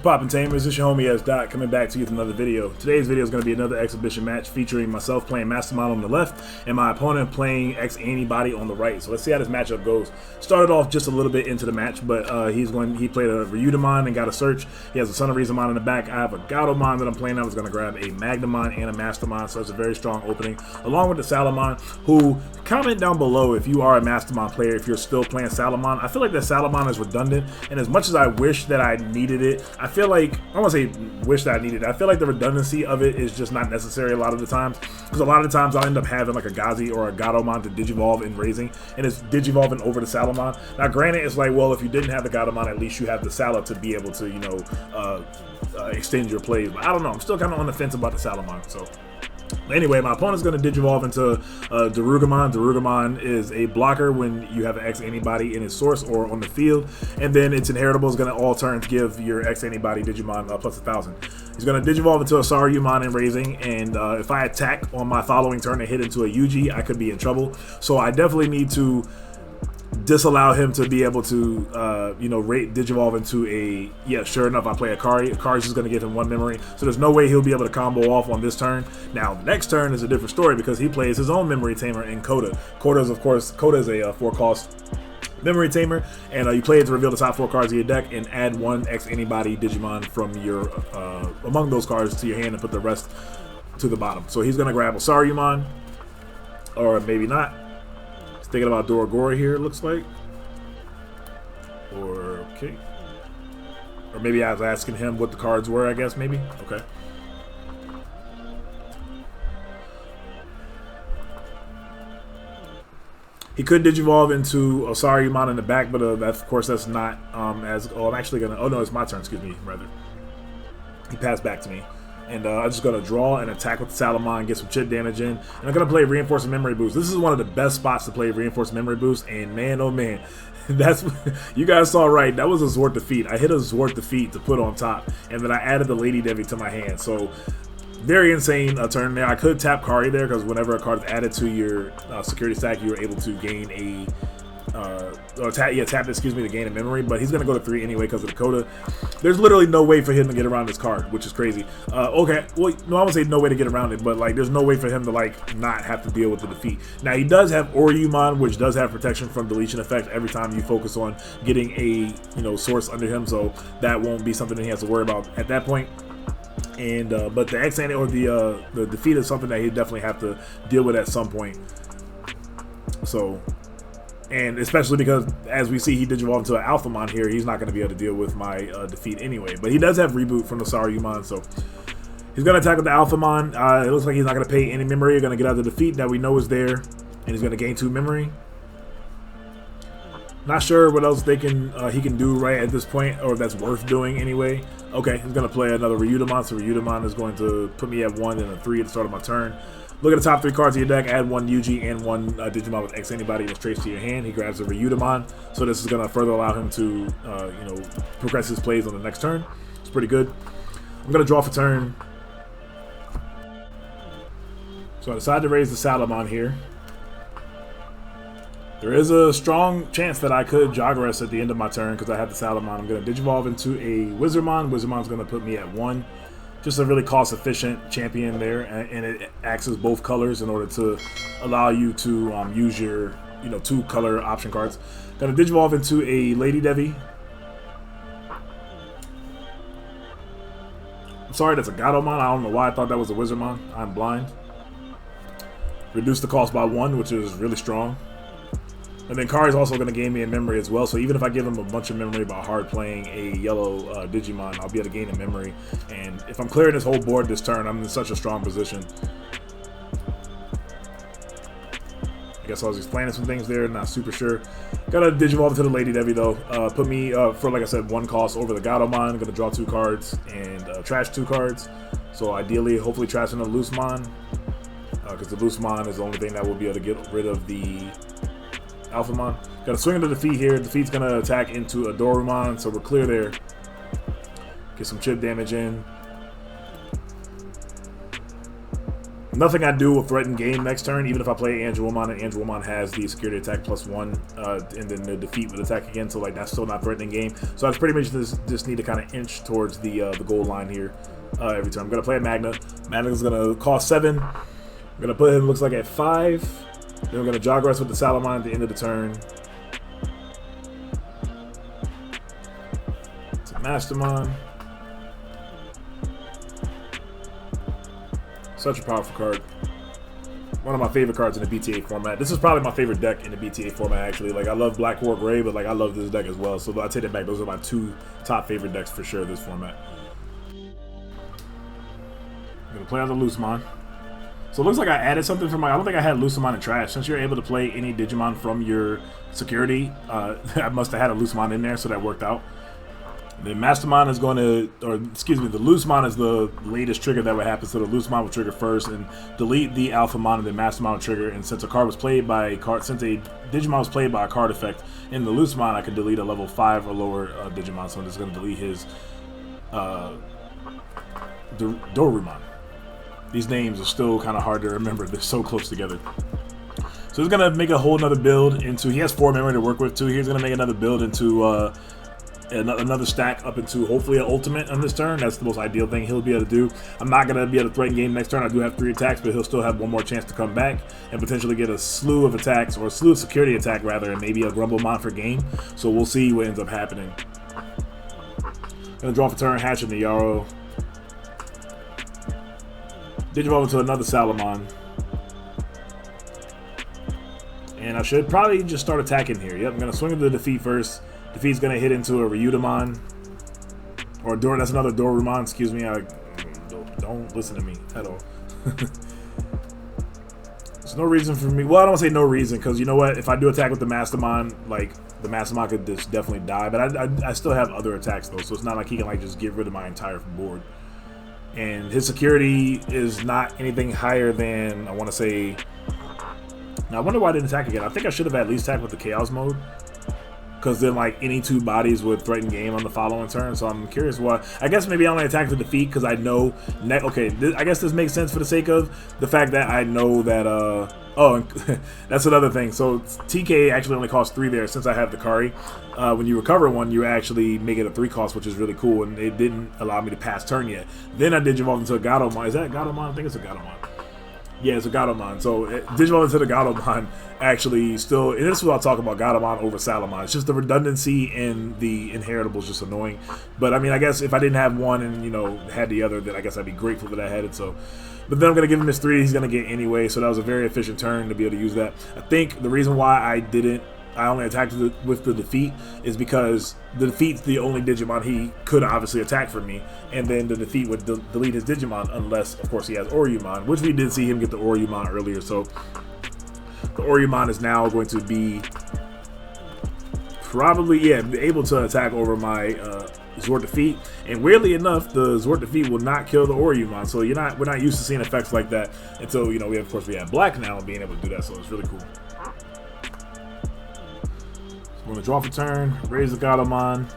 Poppin' Tamers, it's your homie S. Dot coming back to you with another video. Today's video is going to be another exhibition match featuring myself playing Mastemon on the left and my opponent playing X-AntiBody on the right. So let's see how this matchup goes. Started off just a little bit into the match, but he played a Ryudomon and got a search. He has a Son of Rizamon in the back. I have a Gaudomon that I'm playing. I was going to grab a Magnemon and a Mastemon, so it's a very strong opening. Along with the Salamon, who comment down below if you are a Mastemon player, if you're still playing Salamon. I feel like that Salamon is redundant, and as much as I wish that I needed it, I feel like, I don't want to say wish that I needed it, I feel like the redundancy of it is just not necessary a lot of the times, because a lot of the times I'll end up having like a Gazi or a Gaudomon to Digivolve in Raising, and it's Digivolving over the Salamon. Now granted, it's like, well, if you didn't have the Gaudomon, at least you have the Sala to be able to, you know, extend your plays. But I don't know, I'm still kind of on the fence about the Salamon, so. Anyway, my opponent's going to Digivolve into Darugamon. Darugamon is a blocker when you have an X-AntiBody in his source or on the field, and then its inheritable is going to all turns give your X-AntiBody Digimon plus 1,000. He's going to Digivolve into a Saryumon in Raising, and if I attack on my following turn and hit into a Yuji, I could be in trouble. So I definitely need to disallow him to be able to, you know, Digivolve into a, yeah, sure enough, I play a Kari. Kari's just going to give him one memory, so there's no way he'll be able to combo off on this turn. Now, the next turn is a different story because he plays his own Memory Tamer in Coda. Coda is, of course, Coda is a 4-cost Memory Tamer, and you play it to reveal the top 4 cards of your deck and add one X-AntiBody Digimon from your, among those cards to your hand and put the rest to the bottom. So he's going to grab a Saryumon, or maybe not. Thinking about Doragora here, it looks like. Or, okay. Or maybe I was asking him what the cards were, I guess, maybe. Okay. He could Digivolve into Saryumon in the back, but of course that's not as... Oh, I'm actually going to... Oh, no, it's my turn, excuse me, rather. He passed back to me. And I'm just going to draw and attack with the Salamon, get some chip damage in. And I'm going to play Reinforcing Memory Boost. This is one of the best spots to play Reinforcing Memory Boost. And man, oh man, that's, you guys saw right. That was a Zwart Defeat. I hit a Zwart Defeat to put on top. And then I added the Lady Devi to my hand. So very insane turn there. I could tap Kari there because whenever a card is added to your security stack, you're able to gain a... tap, excuse me, to gain a memory, but he's going to go to 3 anyway because of the Coda. There's literally no way for him to get around this card, which is crazy. Okay, well, no, I won't say no way to get around it, but like there's no way for him to like not have to deal with the defeat. Now he does have Oryumon, which does have protection from deletion effect every time you focus on getting a, you know, source under him, so that won't be something that he has to worry about at that point. And but the X-Anti or the defeat is something that he definitely have to deal with at some point. So. And especially because, as we see, he Digivolved into an Alphamon here, he's not going to be able to deal with my defeat anyway. But he does have Reboot from the Saryumon, so he's going to attack with the Alphamon. It looks like he's not going to pay any memory. He's going to get out the defeat that we know is there, and he's going to gain 2 memory. Not sure what else he can do right at this point, or if that's worth doing anyway. Okay, he's going to play another Ryudomon, so Ryudomon is going to put me at 1 and a 3 at the start of my turn. Look at the top 3 cards of your deck, add 1 Yuji and 1 Digimon with X-AntiBody that's traced to your hand. He grabs a Ryudomon, so this is going to further allow him to, you know, progress his plays on the next turn. It's pretty good. I'm going to draw for turn. So I decided to raise the Salamon here. There is a strong chance that I could Jagras at the end of my turn because I have the Salamon. I'm going to Digivolve into a Wizardmon. Wizardmon's going to put me at 1. Just a really cost-efficient champion there, and it acts as both colors in order to allow you to use your, you know, 2 color option cards. Gonna Digivolve into a Lady Devi. I'm sorry, that's a Gaudomon. I don't know why I thought that was a Wizardmon. I'm blind. Reduce the cost by 1, which is really strong. And then Kari's also going to gain me a memory as well, so even if I give him a bunch of memory by hard playing a yellow Digimon, I'll be able to gain a memory. And if I'm clearing this whole board this turn, I'm in such a strong position. I guess I was explaining some things there, not super sure. Gotta Digivolve into the Lady Devi though. Put me for, like I said, 1 cost over the Gaudomon. Gonna draw 2 cards and trash 2 cards. So ideally, hopefully trashing a Loosemon, because the Loosemon is the only thing that will be able to get rid of the Alphamon. Got to swing into defeat here. Defeat's going to attack into a Dorumon, so we're clear there. Get some chip damage in. Nothing I do will threaten game next turn, even if I play Angewomon, and Angewomon has the security attack +1, and then the defeat with attack again, so like that's still not threatening game. So I pretty much just need to kind of inch towards the goal line here every turn. I'm going to play a Magna. Magna's going to cost 7. I'm going to put him, looks like, at 5. Then we're going to Jog Rest with the Salamon at the end of the turn. It's a Mastemon. Such a powerful card. One of my favorite cards in the BT8 format. This is probably my favorite deck in the BT8 format, actually. Like, I love Black War Gray, but like I love this deck as well. So I take it back. Those are my 2 top favorite decks for sure. This format. I'm gonna play on the Lucemon. So it looks like I added something from my. I don't think I had Lucemon in trash. Since you're able to play any Digimon from your security, I must have had a Lucemon in there, so that worked out. The Mastemon is going to, or excuse me, the Lucemon is the latest trigger that would happen. So the Lucemon will trigger first and delete the Alphamon, and the Mastemon will trigger. And since a card was played by a card, since a Digimon was played by a card effect in the Lucemon, I can delete a level 5 or lower Digimon. So I'm just going to delete his Dorumon. These names are still kind of hard to remember. They're so close together. So he's going to make a whole nother build into, he has 4 memory to work with too. He's going to make another build into another stack up into hopefully an ultimate on this turn. That's the most ideal thing he'll be able to do. I'm not going to be able to threaten game next turn. I do have 3 attacks, but he'll still have 1 more chance to come back and potentially get a slew of attacks, or a slew of security attack rather, and maybe a Grumblemon for game. So we'll see what ends up happening. Gonna draw for turn, Hatch and the Yarrow. Digivolve into another Salamon. And I should probably just start attacking here. Yep, I'm gonna swing into the defeat first. Defeat's gonna hit into a Ryudomon. Or that's another Dorumon, excuse me. Don't listen to me at all. There's no reason for me. Well, I don't say no reason, because you know what? If I do attack with the Mastemon, like, the Mastemon could just definitely die. But I still have other attacks, though, so it's not like he can, like, just get rid of my entire board. And his security is not anything higher than, I want to say... Now, I wonder why I didn't attack again. I think I should have at least attacked with the Chaos mode, because then, like, any 2 bodies would threaten game on the following turn. So I'm curious why. I guess maybe I only attack to defeat because I know... Okay, I guess this makes sense for the sake of the fact that I know that... Oh, that's another thing. So TK actually only costs 3 there since I have the Kari. When you recover one, you actually make it a 3 cost, which is really cool, and it didn't allow me to pass turn yet. Then I Digivolve into a Gatomon. Is that Gatomon? I think it's a Gatomon. Yeah, it's a Gatomon. So Digivolve into the Gatomon actually still, and this is what I'll talk about Gatomon over Salamon. It's just the redundancy in the inheritable is just annoying. But I mean, I guess if I didn't have one and, you know, had the other, then I guess I'd be grateful that I had it. So, but then I'm going to give him his 3 he's going to get anyway. So that was a very efficient turn to be able to use that. I think the reason why I only attacked with the defeat is because the defeat's the only Digimon he could obviously attack for me, and then the defeat would delete his Digimon unless, of course, he has Oriyumon, which we did see him get the Oriyumon earlier. So the Oriyumon is now going to be probably, yeah, able to attack over my Zord defeat, and weirdly enough, the Zord defeat will not kill the Oriyumon. So we're not used to seeing effects like that until, you know, we have Black now being able to do that. So it's really cool. I'm going to draw for turn, raise the Gatomon.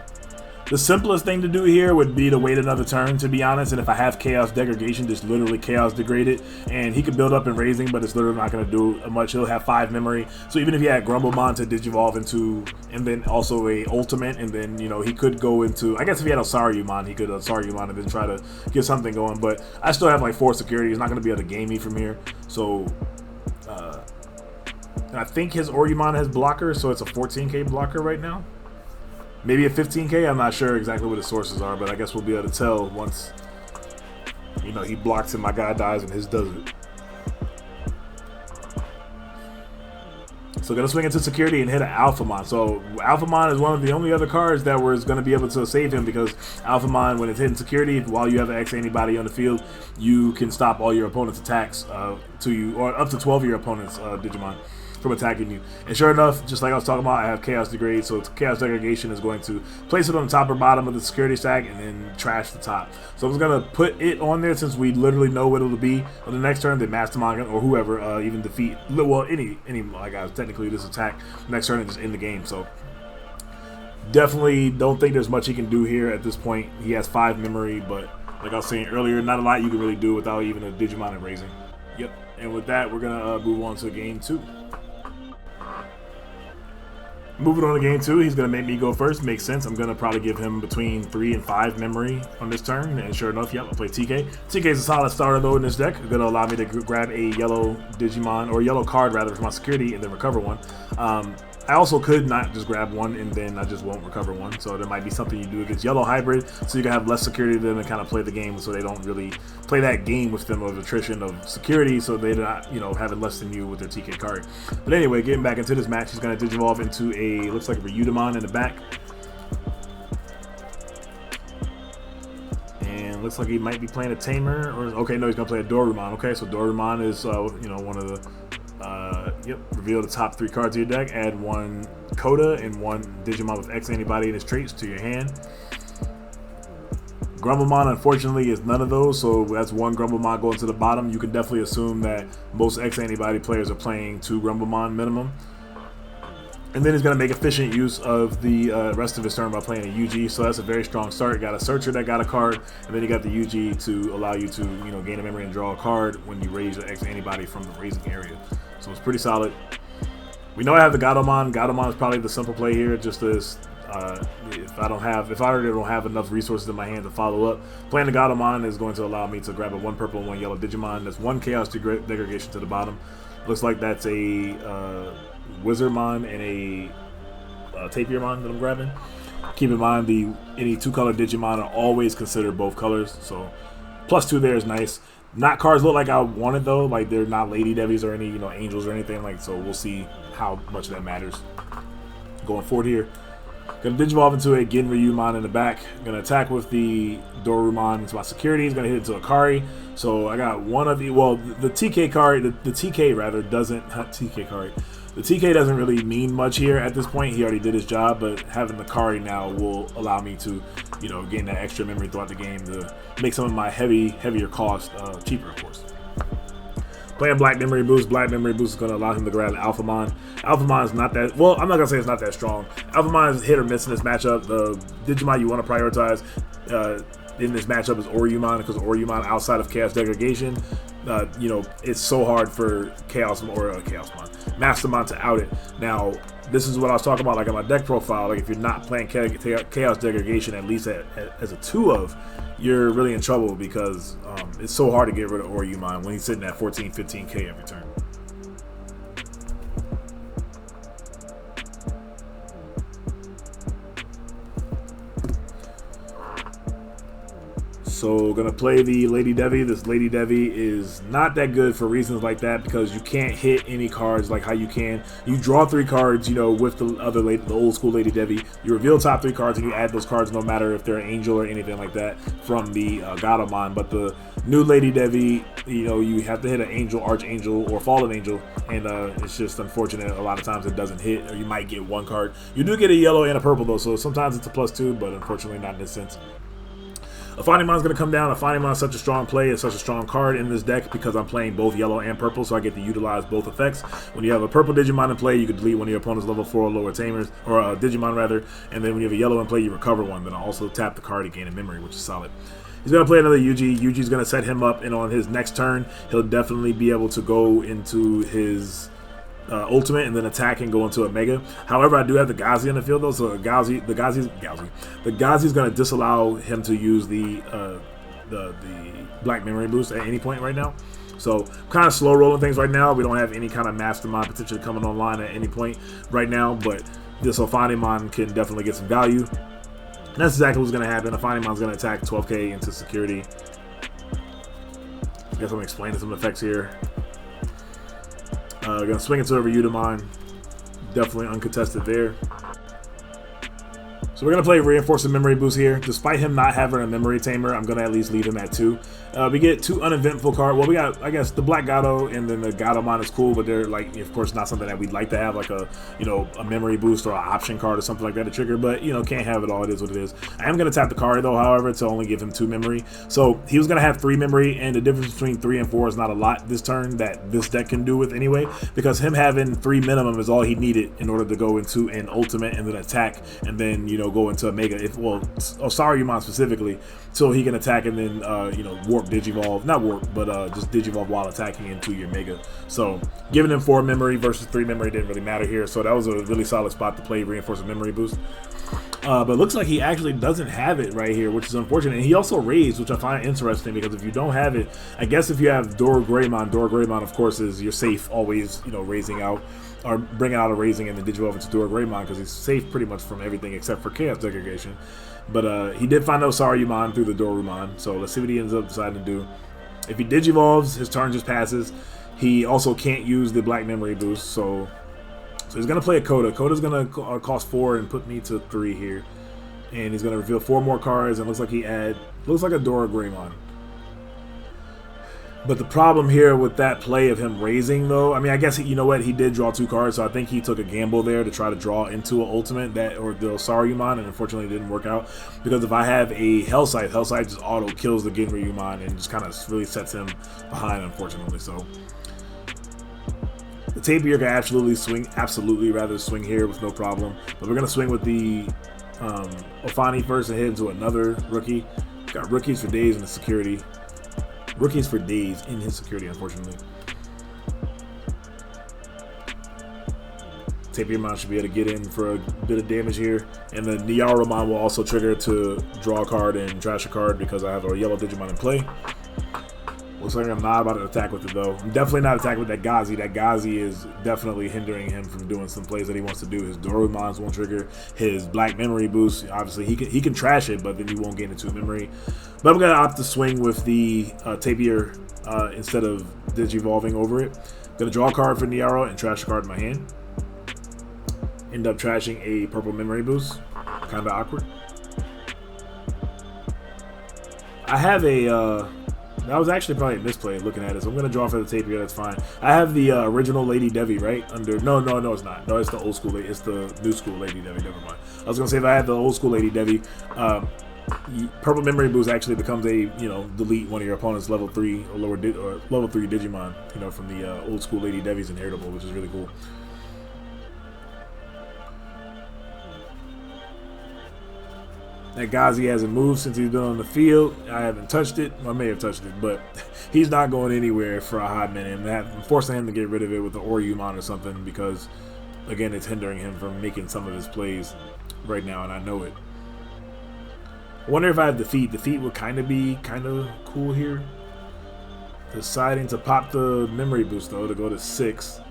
The simplest thing to do here would be to wait another turn, to be honest, and if I have Chaos Degradation, just literally Chaos Degrade it, and he could build up in raising, but it's literally not going to do much. He'll have 5 memory, so even if he had Grumblemon to Digivolve into, and then also a Ultimate, and then, you know, he could go into, I guess if he had a Saryumon, he could Saryumon and then try to get something going, but I still have like 4 security. He's not going to be able to game me from here, so... I think his Oriyumon has blocker, so it's a 14k blocker right now. Maybe a 15k, I'm not sure exactly what his sources are, but I guess we'll be able to tell once, you know, he blocks and my guy dies and his doesn't. So gonna swing into security and hit an Alphamon. So Alphamon is one of the only other cards that was gonna be able to save him, because Alphamon, when it's hitting security, while you have an X-AntiBody on the field, you can stop all your opponent's attacks to you, or up to 12 of your opponent's Digimon from attacking you. And sure enough, just like I was talking about, I have Chaos Degrade, so Chaos Degradation is going to place it on the top or bottom of the security stack and then trash the top. So I'm just going to put it on there since we literally know what it'll be on the next turn. The Mastemon or whoever even defeat, well, any my guys, technically this attack next turn and just end the game. So definitely don't think there's much he can do here at this point. He has 5 memory, but like I was saying earlier, not a lot you can really do without even a Digimon and raising. Yep. And with that, we're gonna move on to game 2. Moving on to game 2, he's going to make me go first. Makes sense. I'm going to probably give him between 3 and 5 memory on this turn. And sure enough, yep, I'll play TK. TK is a solid starter, though, in this deck. Going to allow me to grab a yellow Digimon, or yellow card, rather, for my security, and then recover one. I also could not just grab one, and then I just won't recover one. So there might be something you do against yellow hybrid, so you can have less security to them and kind of play the game, so they don't really play that game with them of attrition of security, so they're not, you know, having less than you with their TK card. But anyway, getting back into this match, he's going to Digivolve into a, looks like a Ryudamon in the back. And looks like he might be playing a Tamer, or, okay, no, he's going to play a Dorumon. Okay, so Dorumon is, you know, one of the, yep, reveal the top 3 cards of your deck, add 1 Coda and 1 Digimon with X-AntiBody and its traits to your hand. Grumblemon, unfortunately, is none of those, so that's 1 Grumblemon going to the bottom. You can definitely assume that most X-AntiBody players are playing 2 Grumblemon minimum. And then he's going to make efficient use of the rest of his turn by playing a UG, so that's a very strong start. Got a Searcher that got a card, and then you got the UG to allow you to, you know, gain a memory and draw a card when you raise your X-AntiBody from the raising area. So it's pretty solid. We know I have the Gatomon. Gatomon is probably the simple play here, just as if I already don't have enough resources in my hand to follow up. Playing the Gatomon is going to allow me to grab a 1 purple and 1 yellow Digimon. That's 1 Chaos Degradation to the bottom. Looks like that's a Wizardmon and a Tapirmon that I'm grabbing. Keep in mind, any 2-color Digimon are always considered both colors, so +2 there is nice. Not cards look like I wanted, though, like they're not Lady Devies or any, you know, angels or anything, like, so we'll see how much that matters. Going forward here, gonna Digivolve into a Genryumon in the back. Gonna attack with the Dorumon into my security. He's gonna hit into Akari. So I got one of the, well, the TK card, the TK rather doesn't, not TK card. The TK doesn't really mean much here at this point. He already did his job, but having the Kari now will allow me to, you know, gain that extra memory throughout the game to make some of my heavier cost cheaper, of course. Playing Black Memory Boost. Black Memory Boost is going to allow him to grab Alphamon. Alphamon is not that, well, I'm not going to say it's not that strong. Alphamon is hit or miss in this matchup. The Digimon you want to prioritize in this matchup is Oriyumon, because Oriyumon, outside of Chaos Degradation, you know, it's so hard for Mastemon to out it. Now, this is what I was talking about, like on my deck profile. Like, if you're not playing Chaos Degradation at least as a 2 of, you're really in trouble, because it's so hard to get rid of Oriyumon when he's sitting at 14, 15k every turn. So gonna play the Lady Devi. This Lady Devi is not that good for reasons like that, because you can't hit any cards like how you can. You draw 3 cards, you know, with the old school Lady Devi. You reveal top 3 cards and you add those cards, no matter if they're an angel or anything like that, from the Gatomon. But the new Lady Devi, you know, you have to hit an angel, archangel, or fallen angel, and it's just unfortunate. A lot of times it doesn't hit, or you might get 1 card. You do get a yellow and a purple though, so sometimes it's a +2, but unfortunately not in this sense. Afanimon's going to come down. Afanimon is such a strong play. It's such a strong card in this deck because I'm playing both yellow and purple, so I get to utilize both effects. When you have a purple Digimon in play, you can delete one of your opponent's level 4 or lower Tamers, or Digimon rather, and then when you have a yellow in play, you recover one. Then I'll also tap the card to gain a memory, which is solid. He's going to play another Yuji. Yuji's going to set him up, and on his next turn, he'll definitely be able to go into his ultimate and then attack and go into a mega. However, I do have the Gazi in the field though, so the Gazi's going to disallow him to use the Black Memory Boost at any point right now. So kind of slow rolling things right now. We don't have any kind of Mastemon potentially coming online at any point right now, but this Afanimon can definitely get some value. And that's exactly what's going to happen. Afanimon's going to attack 12k into security. I guess I'm explaining some effects here. Gonna swing into a Ryudamon. Definitely uncontested there. So we're going to play Reinforcing Memory Boost here. Despite him not having a Memory Tamer, I'm going to at least leave him at 2. We get 2 uneventful cards. Well, we got, I guess, the Black Gato and then the Gatomon is cool, but they're, like, of course, not something that we'd like to have, like a, you know, a Memory Boost or an option card or something like that to trigger, but, you know, can't have it all. It is what it is. I am going to tap the card, though, however, to only give him 2 memory. So he was going to have 3 memory, and the difference between 3 and 4 is not a lot this turn that this deck can do with anyway, because him having 3 minimum is all he needed in order to go into an ultimate and then attack and then, you know, know, go into a Mega, if, well, Osaryumon specifically, so he can attack and then, you know, warp Digivolve, not warp, but just Digivolve while attacking into your Mega. So giving him 4 memory versus 3 memory didn't really matter here, so that was a really solid spot to play Reinforcement Memory Boost. But it looks like he actually doesn't have it right here, which is unfortunate. And he also raised, which I find interesting, because if you don't have it, I guess if you have Doragreymon, of course, is you're safe always, you know, raising out or bringing out a raising and then Digivolve into Doragreymon, because he's safe pretty much from everything except for Chaos Degradation. But he did find Osaryumon through the Dorumon, so let's see what he ends up deciding to do. If he Digivolves, his turn just passes. He also can't use the Black Memory Boost, so he's going to play a Coda. Coda's going to cost 4 and put me to 3 here. And he's going to reveal 4 more cards, and looks like looks like a Doragreymon. But the problem here with that play of him raising, though, I mean, I guess, you know what, he did draw 2 cards, so I think he took a gamble there to try to draw into an Ultimate, or the Osaryumon, and unfortunately it didn't work out. Because if I have a Hellscythe just auto kills the Genryumon and just kind of really sets him behind, unfortunately, so... The Tapir can absolutely swing here with no problem. But we're going to swing with the Ofani first and head into another rookie. Got rookies for days in the security. Rookies for days in his security, unfortunately. Tapirmon should be able to get in for a bit of damage here. And the Nyaromon will also trigger to draw a card and trash a card because I have a yellow Digimon in play. Looks like I'm not about to attack with it, though. I'm definitely not attacking with that Gazi. That Gazi is definitely hindering him from doing some plays that he wants to do. His Dorumons won't trigger. His Black Memory Boost, obviously, he can trash it, but then he won't gain into memory. But I'm going to opt to swing with the Tapir instead of Digivolving over it. Going to draw a card for Nyaro and trash a card in my hand. End up trashing a purple Memory Boost. Kind of awkward. I have a... that was actually probably a misplay looking at it, so I'm going to draw for the Tapir, that's fine. I have the original Lady Devi, right? No, it's not. No, it's the old school, it's the new school Lady Devi, never mind. I was going to say if I had the old school Lady Devi, Purple Memory Boost actually becomes a, you know, delete one of your opponent's level 3 or lower, or level 3 Digimon, you know, from the old school Lady Devi's inheritable, which is really cool. That Gazi hasn't moved since he's been on the field. I haven't touched it. Well, I may have touched it, but he's not going anywhere for a hot minute. I'm forcing him to get rid of it with the Oryumon or something because, again, it's hindering him from making some of his plays right now, and I know it. I wonder if I have Defeat. Defeat would kind of be cool here. Deciding to pop the Memory Boost, though, to go to 6.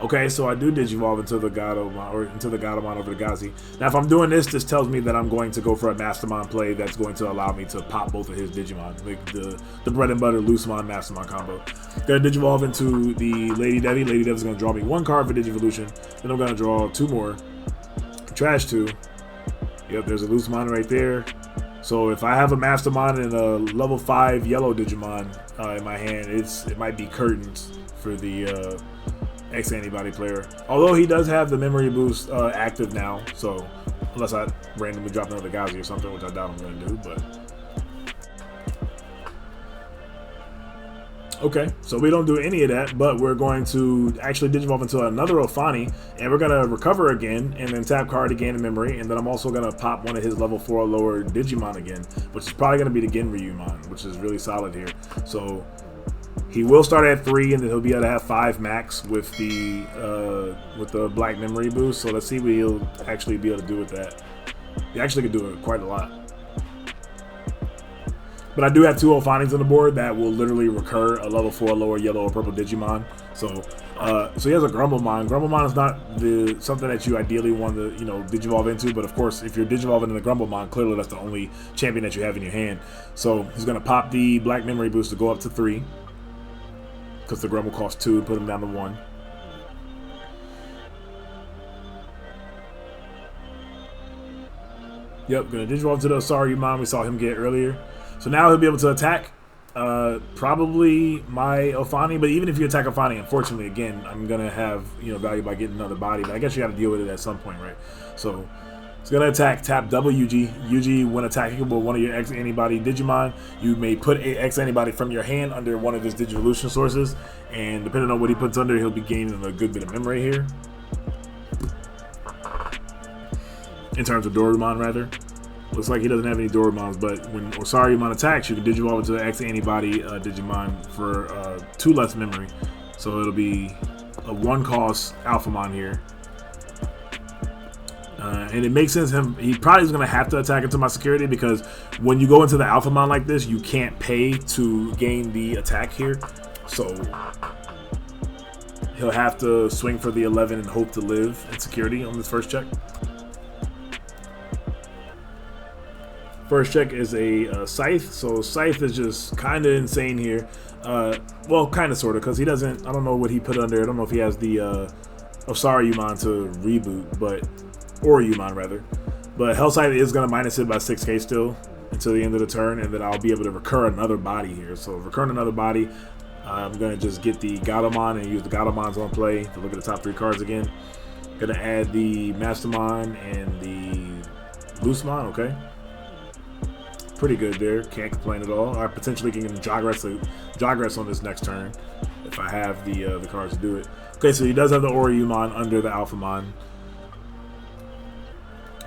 Okay, so I do Digivolve into the Gatomon, or into the Gatomon over the Gazi. Now, if I'm doing this, this tells me that I'm going to go for a Mastemon play that's going to allow me to pop both of his Digimon, like the bread and butter Loosemon Mastemon combo. Gonna Digivolve into the Lady Devi. Lady Devi's gonna draw me 1 card for Digivolution. Then I'm gonna draw 2 more. Trash 2. Yep, there's a Loosemon right there. So if I have a Mastemon and a level 5 yellow Digimon in my hand, it might be curtains for the X-AntiBody player. Although he does have the Memory Boost active now, so unless I randomly drop another Gazi or something, which I doubt I'm going to do, but... Okay, so we don't do any of that, but we're going to actually Digivolve into another Ofani, and we're going to recover again, and then tap card again in memory, and then I'm also going to pop one of his level 4 or lower Digimon again, which is probably going to be the Genryumon, which is really solid here. So he will start at 3, and then he'll be able to have 5 max with the Black Memory Boost. So let's see what he'll actually be able to do with that. He actually could do it quite a lot. But I do have 2 Ofanis on the board that will literally recur a level 4 lower yellow or purple Digimon. So he has a Grumblemon. Grumblemon is not something that you ideally want to, you know, Digivolve into, but of course, if you're Digivolving in the Grumblemon, clearly that's the only champion that you have in your hand. So he's going to pop the Black Memory Boost to go up to 3. Because the Grumble costs 2 and put him down to 1. Yep, gonna Digivolve to the Osaryumon we saw him get earlier. So now he'll be able to attack probably my Ofani, but even if you attack Ofani, unfortunately, again, I'm gonna have, you know, value by getting another body, but I guess you have to deal with it at some point, right? So it's gonna attack, tap double Yuji. Yuji, when attacking with one of your X-AntiBody Digimon, you may put a X-AntiBody from your hand under one of his Digivolution sources, and depending on what he puts under, he'll be gaining a good bit of memory here. in terms of Dorumon rather. Looks like he doesn't have any Dorumons, but when Osaryumon attacks, you can Digivolve into the X-AntiBody Digimon for 2 less memory. So it'll be a 1-cost Alphamon here. And it makes sense. He probably is going to have to attack into my security, because when you go into the Alphamon like this, you can't pay to gain the attack here. So he'll have to swing for the 11 and hope to live in security on this first check. First check is a Scythe, so Scythe is just kind of insane here. Well, kind of, sort of, because he doesn't, I don't know what he put under. I don't know if he has the Osaryumon to reboot, but, Oriyumon rather. But Hell Scythe is going to minus it by 6k still until the end of the turn, and then I'll be able to recur another body here. So recurring another body, I'm going to just get the Gatomon and use the Gatomons on play to look at the top 3 cards again. Going to add the Mastemon and the Loosemon, okay. Pretty good there, can't complain at all. I potentially can Jogress on this next turn if I have the cards to do it. Okay, so he does have the Oriyumon under the Alphamon.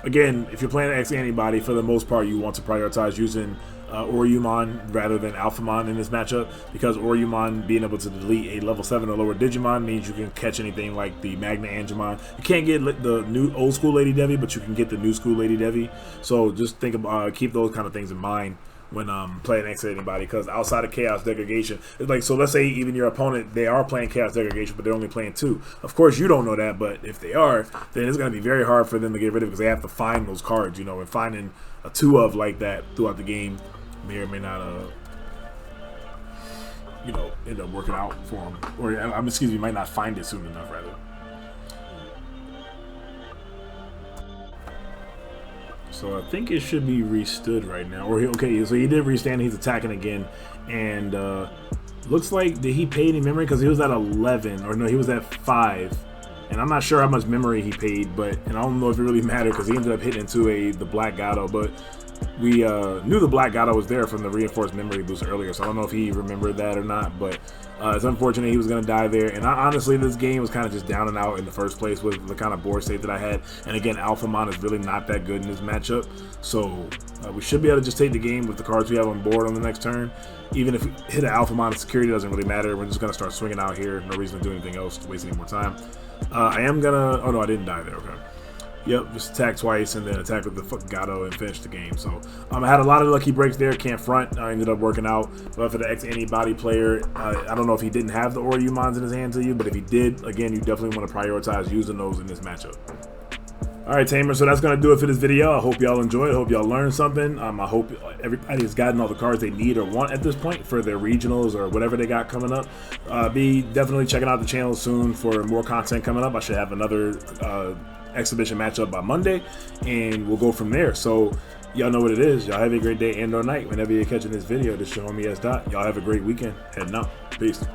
Again, if you're playing X-AntiBody, for the most part, you want to prioritize using Oriyumon rather than Alphamon in this matchup, because Oriyumon being able to delete a level 7 or lower Digimon means you can catch anything like the Magna Angemon. You can't get the new old school Lady Devi, but you can get the new school Lady Devi. So just think about keep those kind of things in mind when playing X-AntiBody, because outside of Chaos Degradation, it's like, so let's say even your opponent, they are playing Chaos Degradation, but they're only playing 2. Of course, you don't know that, but if they are, then it's going to be very hard for them to get rid of it, because they have to find those cards, you know, and finding a 2 of like that throughout the game may or may not, you know, end up working out for them, or excuse me, might not find it soon enough rather. So I think it should be restood right now. Or okay, so he did restand. He's attacking again, and looks like, did he pay any memory? Because he was at 11, or no, he was at 5, and I'm not sure how much memory he paid. But I don't know if it really mattered, because he ended up hitting into the Black Gato. But we knew the Black Gato was there from the reinforced memory boost earlier, so I don't know if he remembered that or not. But it's unfortunate he was going to die there. And honestly, this game was kind of just down and out in the first place with the kind of board state that I had. And again, Alphamon is really not that good in this matchup. So we should be able to just take the game with the cards we have on board on the next turn. Even if we hit an Alphamon, security doesn't really matter. We're just going to start swinging out here. No reason to do anything else to waste any more time. I am going to... Oh, no, I didn't die there. Okay. Yep, just attack twice and then attack with the fucking Gato and finish the game. So I had a lot of lucky breaks there. Can't front. I ended up working out. But for the X-AntiBody player, I don't know if he didn't have the Oriyumons in his hand to you, but if he did, again, you definitely want to prioritize using those in this matchup. Alright, Tamer, so that's going to do it for this video. I hope y'all enjoyed. I hope y'all learned something. I hope everybody has gotten all the cards they need or want at this point for their regionals or whatever they got coming up. Be definitely checking out the channel soon for more content coming up. I should have another exhibition matchup by Monday, and we'll go from there. So y'all know what it is. Y'all have a great day and or night whenever you're catching this video. This is your homie S. Dot. Y'all have a great weekend. Heading out. Peace.